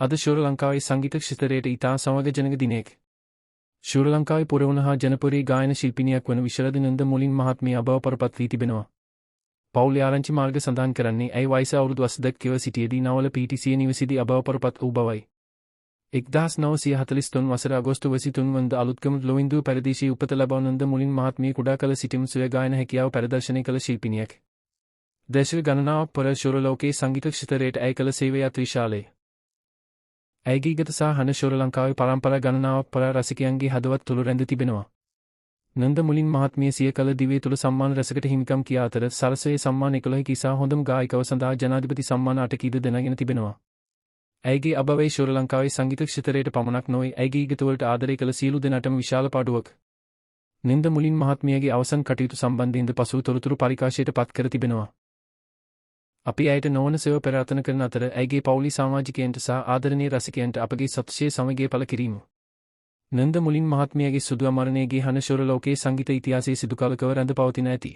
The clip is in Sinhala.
අද ශ්‍රී ලංකාවේ සංගීත ක්ෂේත්‍රයට ඉතා සමගජනක දිනයක. ශ්‍රී ලංකාවේ පුරවන හා ජනප්‍රිය ගායන ශිල්පිනියක් වන විශාරද නන්ද මුලින් මහත්මිය අභාවපරපත් වී තිබෙනවා. පවුලේ ආරංචි මාර්ග සඳහන් කරන්නේ ඇයි වයස අවුරුදු 80ක සිටියේදී නවල PTC නිවසේදී අභාවපරපත් වූ බවයි. 1943 වසර අගෝස්තු 23 වනදා අලුත්ගම ලොවින්දුව පෙරදීසී උපත ලබා නන්ද මුලින් මහත්මිය කුඩා කල සිටම සොය ගායන හැකියාව පෙරදර්ශනය කළ ශිල්පිනියක්. දශක ගණනාවක් පෙර ශ්‍රී ලෝකයේ සංගීත ක්ෂේත්‍රයට ඇය කළ සේවය අත්විශාලයි. ඇයගේ ගත සහ හන ශ්‍රී ලංකාවේ පරම්පරා ගණනාවක් පෙර රසිකයන්ගේ හදවත් තුළ රැඳ තිබෙනවා. නන්ද මුලින් මහත්මිය සිය කල දිවිය තුළ සම්මාන රැසකට හිමිකම් කියා අතර සරසවේ සම්මාන 11කි සහ හොඳම ගායිකව සඳහා ජනාධිපති සම්මාන 8කීද දැනගෙන තිබෙනවා. ඇයගේ අභවය ශ්‍රී ලංකාවේ සංගීත ක්ෂේත්‍රයට පමණක් නොවේ ඇයගේ ගීතවලට ආදරය කළ සියලු දෙනාටම විශාල පාඩුවක්. නන්ද මුලින් මහත්මියගේ අවසන් කටයුතු සම්බන්ධයෙන්ද පසුව තොරතුරු පරිකාශයට පත් කර තිබෙනවා. අපි ඇයට නොවන සේව පෙරාතන කරන අතර ඇයගේ පවුලි සමාජිකයන්ට සහ ආදරණීය රසිකයන්ට අපගේ සතුටේ සමගිය පළ කිරීම. නන්ද මුලින් මහත්මියගේ සුදු අමරණයේගේ හන ශ්‍රී ලෝකයේ සංගීත ඉතිහාසයේ සිදු කලකව රැඳ පවතින ඇති.